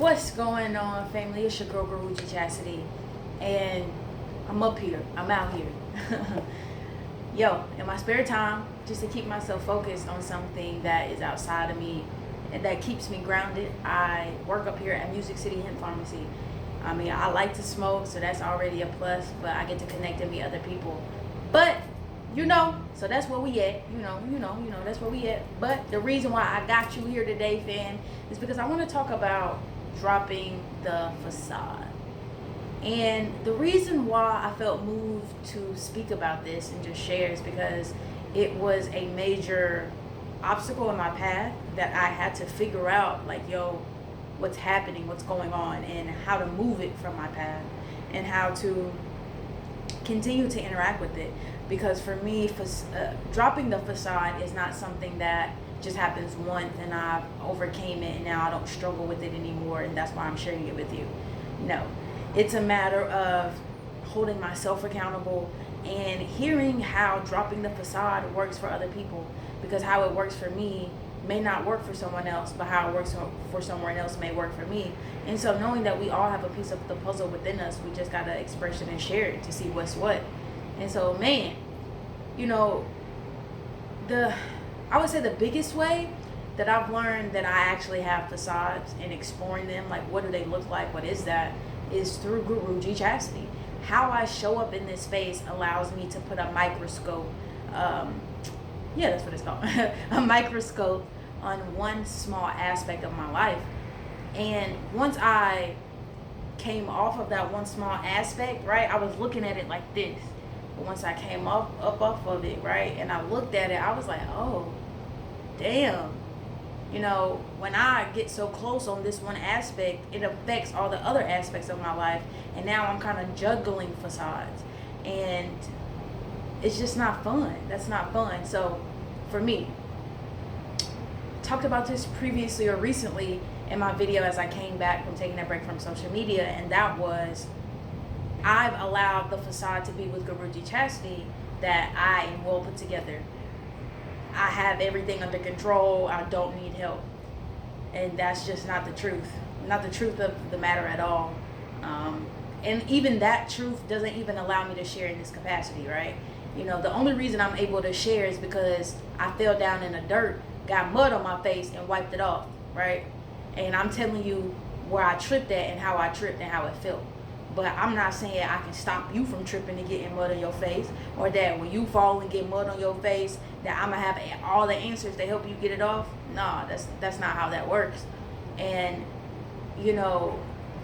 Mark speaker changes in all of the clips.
Speaker 1: What's going on, family? It's your girl, Guruji Chastity, and I'm up here. I'm out here. Yo, in my spare time, just to keep myself focused on something that is outside of me and that keeps me grounded, I work up here at Music City Hemp Pharmacy. I mean, I like to smoke, so that's already a plus, but I get to connect and meet other people. But so that's where we at. That's where we at. But the reason why I got you here today, fam, is because I want to talk about dropping the facade. And the reason why I felt moved to speak about this and just share is because it was a major obstacle in my path that I had to figure out, like, what's happening, what's going on, and how to move it from my path and how to continue to interact with it. Because for me, dropping the facade is not something that just happens once and I've overcame it and now I don't struggle with it anymore and that's why I'm sharing it with you. No, it's a matter of holding myself accountable and hearing how dropping the facade works for other people, because how it works for me may not work for someone else, but how it works for someone else may work for me. And so knowing that we all have a piece of the puzzle within us, we just gotta express it and share it to see what's what. And so, man, I would say the biggest way that I've learned that I actually have facades and exploring them, like what do they look like, what is that, is through Guruji Chastity. How I show up in this space allows me to put a microscope, that's what it's called, a microscope on one small aspect of my life. And once I came off of that one small aspect, right, I was looking at it like this. But once I came up off of it, right, and I looked at it, I was like, oh, damn. When I get so close on this one aspect, it affects all the other aspects of my life. And now I'm kind of juggling facades. And it's just not fun. That's not fun. So for me, talked about this previously or recently in my video as I came back from taking a break from social media, and that was, I've allowed the facade to be with Guruji Chastity that I am well put together. I have everything under control. I don't need help. And that's just not the truth. Not the truth of the matter at all. And even that truth doesn't even allow me to share in this capacity, right? The only reason I'm able to share is because I fell down in the dirt, got mud on my face, and wiped it off, right? And I'm telling you where I tripped at and how I tripped and how it felt. But I'm not saying I can stop you from tripping and getting mud on your face, or that when you fall and get mud on your face, that I'm going to have all the answers to help you get it off. No, that's not how that works. And,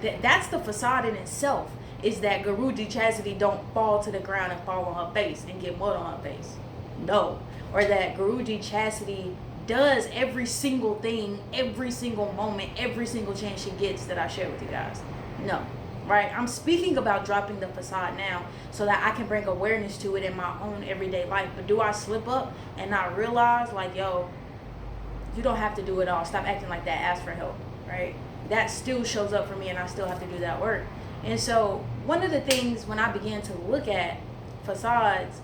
Speaker 1: that's the facade in itself, is that Guruji Chastity don't fall to the ground and fall on her face and get mud on her face. No. Or that Guruji Chastity does every single thing, every single moment, every single chance she gets that I share with you guys. No. Right? I'm speaking about dropping the facade now so that I can bring awareness to it in my own everyday life. But do I slip up and not realize, like, you don't have to do it all. Stop acting like that. Ask for help. Right? That still shows up for me, and I still have to do that work. And so one of the things when I began to look at facades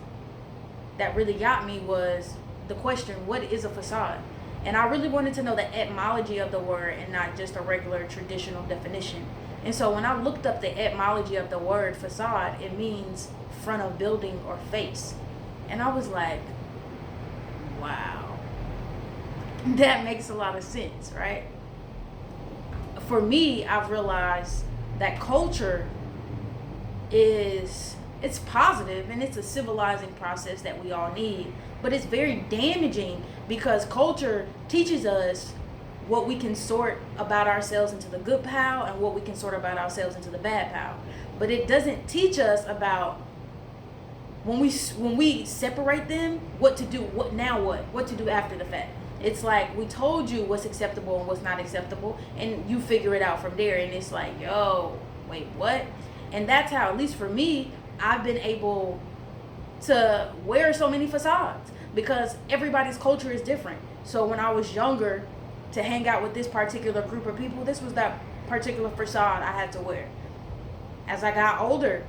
Speaker 1: that really got me was the question, what is a facade? And I really wanted to know the etymology of the word and not just a regular traditional definition. And so when I looked up the etymology of the word facade, it means front of building or face. And I was like, wow, that makes a lot of sense, right? For me, I've realized that culture it's positive and it's a civilizing process that we all need, but it's very damaging because culture teaches us what we can sort about ourselves into the good pile and what we can sort about ourselves into the bad pile. But it doesn't teach us about when we separate them, what to do, what to do after the fact. It's like we told you what's acceptable and what's not acceptable, and you figure it out from there. And it's like, wait, what? And that's how, at least for me, I've been able to wear so many facades because everybody's culture is different. So when I was younger, to hang out with this particular group of people, this was that particular facade I had to wear. As I got older,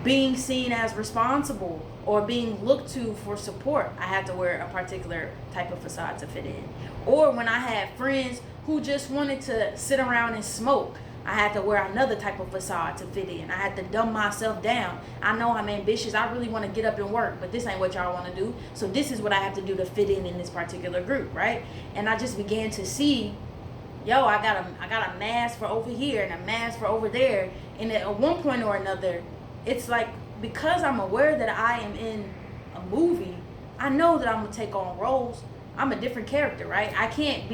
Speaker 1: being seen as responsible or being looked to for support, I had to wear a particular type of facade to fit in. Or when I had friends who just wanted to sit around and smoke. I had to wear another type of facade to fit in. I had to dumb myself down. I know I'm ambitious. I really want to get up and work, but this ain't what y'all want to do. So this is what I have to do to fit in this particular group, right? And I just began to see, yo, I got a mask for over here and a mask for over there. And at one point or another, it's like, because I'm aware that I am in a movie, I know that I'm gonna take on roles. I'm a different character, right? I can't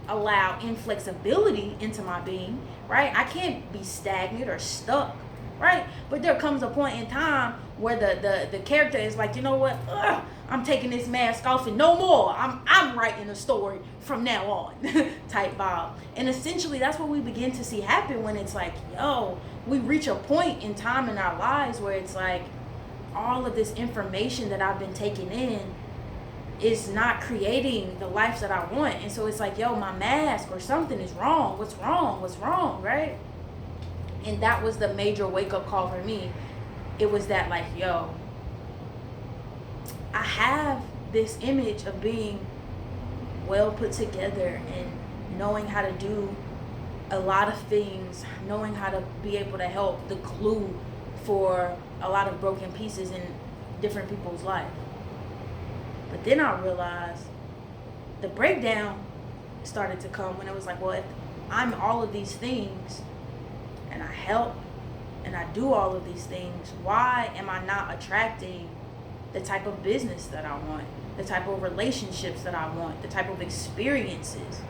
Speaker 1: allow inflexibility into my being, right? I can't be stagnant or stuck, right? But there comes a point in time where the character is like, you know what? I'm taking this mask off and no more. I'm writing a story from now on, type vibe. And essentially, that's what we begin to see happen when it's like, yo, we reach a point in time in our lives where it's like, all of this information that I've been taking in is not creating the life that I want. And so it's like, yo, my mask or something is wrong. What's wrong, right? And that was the major wake-up call for me. It was that, like, yo, I have this image of being well put together and knowing how to do a lot of things, knowing how to be able to help the glue for a lot of broken pieces in different people's life. But then I realized the breakdown started to come when it was like, well, if I'm all of these things and I help and I do all of these things, why am I not attracting the type of business that I want, the type of relationships that I want, the type of experiences?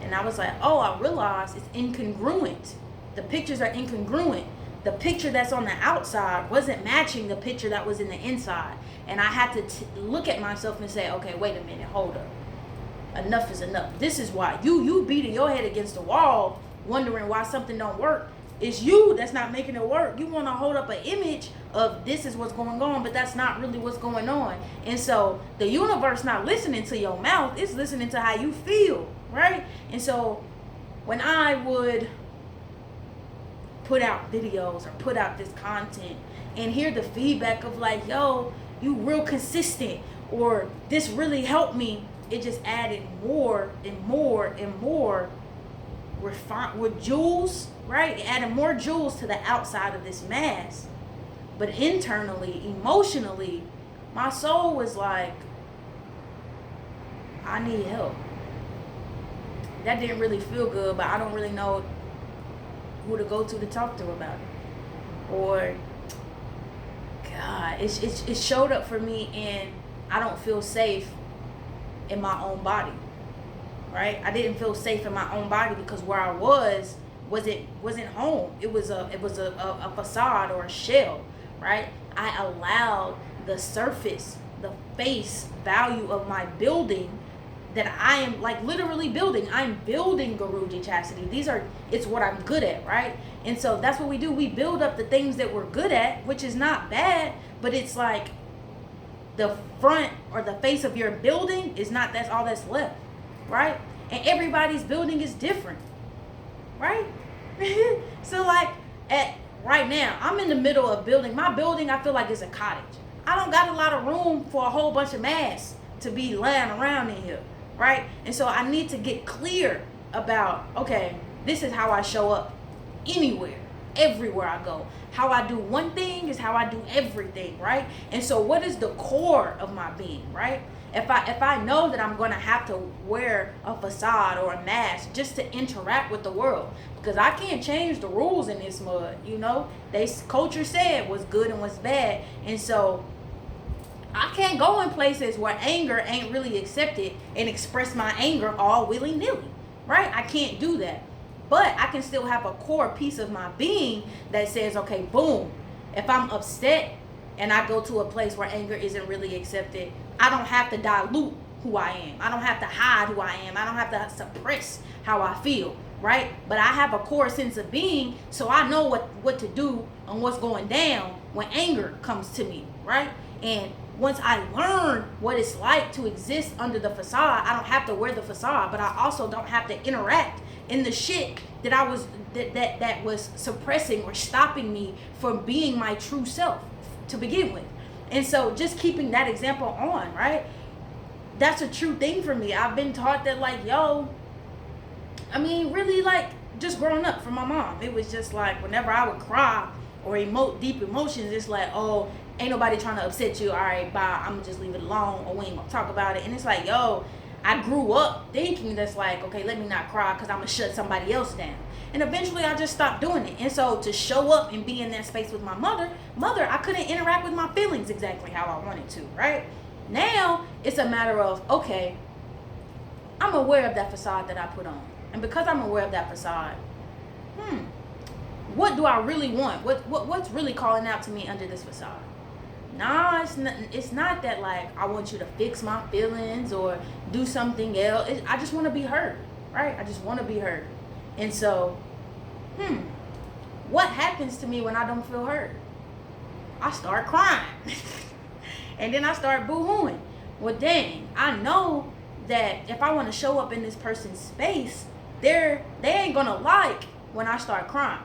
Speaker 1: And I was like, oh, I realized it's incongruent. The pictures are incongruent. The picture that's on the outside wasn't matching the picture that was in the inside. And I had to look at myself and say, okay, wait a minute, hold up. Enough is enough. This is why you beating your head against the wall, wondering why something don't work. It's you that's not making it work. You want to hold up an image of this is what's going on, but that's not really what's going on. And so the universe not listening to your mouth, it's listening to how you feel, right? And so when I would put out videos or put out this content and hear the feedback of like, yo, you real consistent, or this really helped me, it just added more and more and more with jewels, right? It added more jewels to the outside of this mask. But internally, emotionally, my soul was like, I need help. That didn't really feel good, but I don't really know who to go to talk to about it. Or, God, it showed up for me, and I don't feel safe in my own body, right? I didn't feel safe in my own body because where I wasn't home. It was a facade or a shell, right? I allowed the surface, the face value of my building that I am like literally building. I'm building Guruji Chastity. It's what I'm good at, right? And so that's what we do. We build up the things that we're good at, which is not bad, but it's like the front or the face of your building is not, that's all that's left, right? And everybody's building is different, right? So like right now, I'm in the middle of building. My building, I feel like it's a cottage. I don't got a lot of room for a whole bunch of masks to be laying around in here, right? And so I need to get clear about, okay, this is how I show up anywhere, everywhere I go. How I do one thing is how I do everything, right? And so what is the core of my being, right? If I know that I'm going to have to wear a facade or a mask just to interact with the world, because I can't change the rules in this mud, you know? Culture said what's good and what's bad. And so I can't go in places where anger ain't really accepted and express my anger all willy-nilly, right? I can't do that. But I can still have a core piece of my being that says, okay, boom, if I'm upset and I go to a place where anger isn't really accepted, I don't have to dilute who I am. I don't have to hide who I am. I don't have to suppress how I feel, right? But I have a core sense of being, so I know what to do and what's going down when anger comes to me, right? And once I learn what it's like to exist under the facade, I don't have to wear the facade, but I also don't have to interact in the shit that I was that was suppressing or stopping me from being my true self to begin with. And so just keeping that example on, right? that's a true thing for me. I've been taught that, like, yo, I mean, really, like, just growing up from my mom, it was just like, whenever I would cry or emote deep emotions, it's like, oh, ain't nobody trying to upset you. All right, bye. I'm gonna just leave it alone, or we ain't gonna talk about it. And it's like, yo, I grew up thinking that's like, okay, let me not cry because I'm gonna shut somebody else down. And eventually I just stopped doing it. And so to show up and be in that space with my mother, I couldn't interact with my feelings exactly how I wanted to, right? Now it's a matter of, okay, I'm aware of that facade that I put on. And because I'm aware of that facade, what do I really want? What's really calling out to me under this facade? Nah, it's not that, like, I want you to fix my feelings or do something else. I just want to be heard, right? I just want to be heard. And so, what happens to me when I don't feel heard? I start crying. And then I start boo-hooing. Well, dang, I know that if I want to show up in this person's space, they ain't gonna like when I start crying.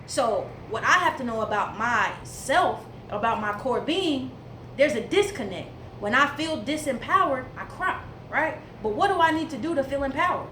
Speaker 1: So what I have to know about myself, about my core being, there's a disconnect. When I feel disempowered, I cry, right? But what do I need to do to feel empowered?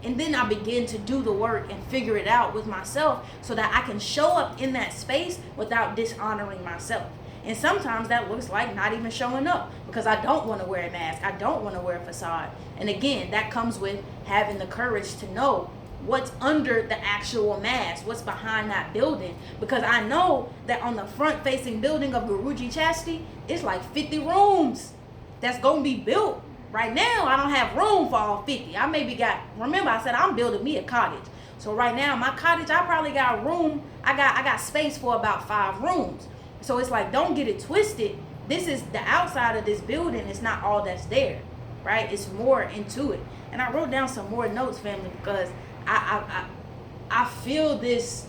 Speaker 1: And then I begin to do the work and figure it out with myself so that I can show up in that space without dishonoring myself. And sometimes that looks like not even showing up because I don't want to wear a mask. I don't want to wear a facade. And again, that comes with having the courage to know what's under the actual mask, what's behind that building. Because I know that on the front facing building of Guruji Chastity, it's like 50 rooms that's going to be built. Right now, I don't have room for all 50. I maybe remember I said I'm building me a cottage. So right now, my cottage, I probably got room. I got space for about 5 rooms. So it's like, don't get it twisted. This is the outside of this building. It's not all that's there, right? It's more into it. And I wrote down some more notes, family, because I feel this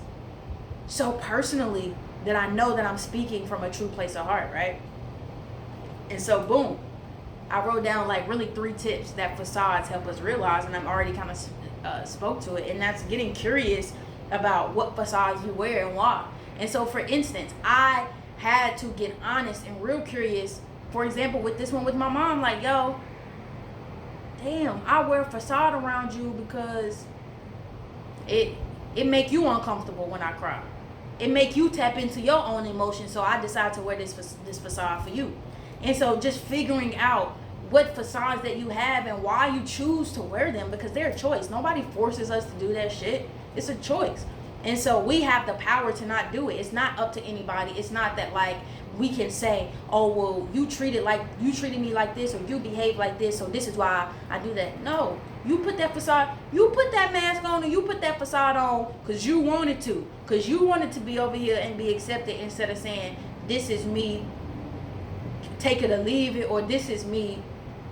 Speaker 1: so personally that I know that I'm speaking from a true place of heart, right? And so, boom, I wrote down like really 3 tips that facades help us realize, and I'm already kind of spoke to it, and that's getting curious about what facades you wear and why. And so, for instance, I had to get honest and real curious. For example, with this one with my mom, like, yo, damn, I wear a facade around you because it make you uncomfortable when I cry. It make you tap into your own emotions, so I decide to wear this facade for you. And so just figuring out what facades that you have and why you choose to wear them, because they're a choice. Nobody forces us to do that shit. It's a choice. And so we have the power to not do it. It's not up to anybody. It's not that like we can say, oh, well, you treated me like this, or you behave like this, so this is why I do that. No, you put that facade, you put that mask on, and you put that facade on because you wanted to. Because you wanted to be over here and be accepted, instead of saying, this is me, take it or leave it, or this is me,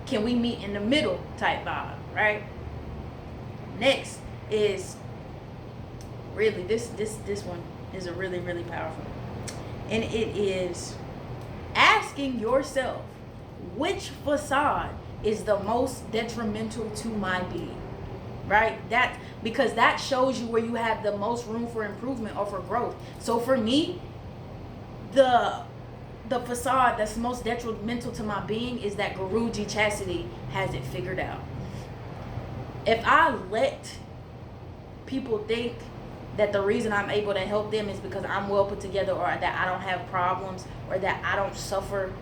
Speaker 1: can we meet in the middle type vibe, right? Next is really this one is a really, really powerful, and it is asking yourself, which facade is the most detrimental to my being, right? Because that shows you where you have the most room for improvement or for growth. So for me, the facade that's most detrimental to my being is that Guruji Chastity has it figured out. If I let people think that the reason I'm able to help them is because I'm well put together, or that I don't have problems, or that I don't suffer,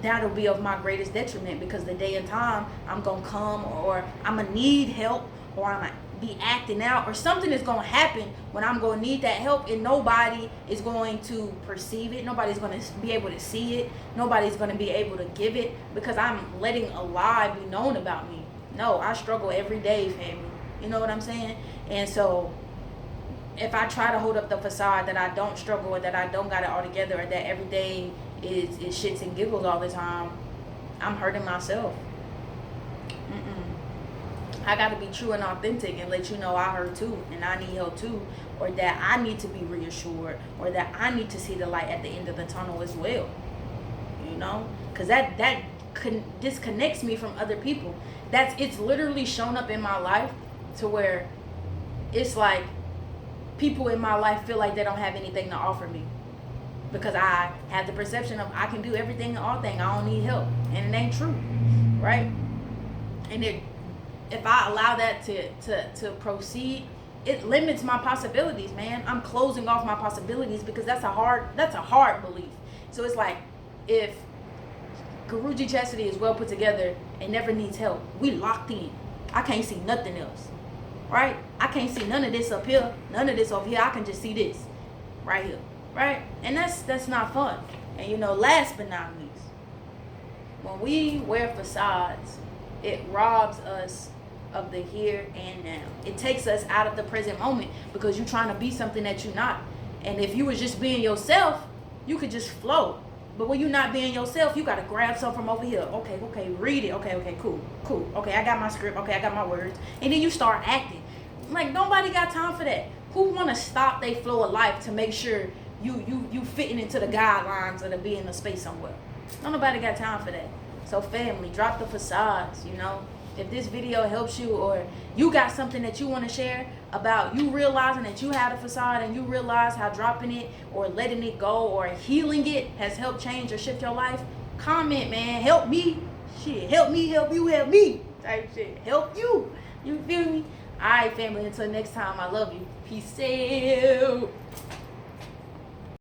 Speaker 1: that'll be of my greatest detriment, because the day and time I'm gonna come, or I'm gonna need help, or I'm gonna be acting out, or something is gonna happen when I'm gonna need that help, and nobody is going to perceive it. Nobody's gonna be able to see it. Nobody's gonna be able to give it, because I'm letting a lie be known about me. No, I struggle every day, family. You know what I'm saying? And so if I try to hold up the facade that I don't struggle, or that I don't got it all together, or that every day is shits and giggles all the time, I'm hurting myself. I got to be true and authentic and let you know I hurt too, and I need help too, or that I need to be reassured, or that I need to see the light at the end of the tunnel as well. You know, because that disconnects me from other people. It's literally shown up in my life to where it's like people in my life feel like they don't have anything to offer me, because I have the perception of I can do everything and all things. I don't need help, and it ain't true. right? And if I allow that to proceed, it limits my possibilities, man. I'm closing off my possibilities because that's a hard belief. So it's like, if Guruji Chastity is well put together and never needs help, we locked in. I can't see nothing else, right? I can't see none of this up here, none of this over here. I can just see this right here, right? And that's not fun. And you know, last but not least, when we wear facades, it robs us of the here and now. It takes us out of the present moment because you're trying to be something that you're not. And if you was just being yourself, you could just flow. But when you're not being yourself, you got to grab something from over here. Okay, read it. Okay, cool. Okay, I got my script. Okay, I got my words. And then you start acting. Like, nobody got time for that. Who want to stop their flow of life to make sure you fitting into the guidelines of being in a space somewhere? Nobody got time for that. So family, drop the facades, you know. If this video helps you, or you got something that you want to share about you realizing that you had a facade and you realize how dropping it or letting it go or healing it has helped change or shift your life, comment, man. Help me. Shit, help me, help you, help me. Type shit. Help you. You feel me? All right, family. Until next time, I love you. Peace out.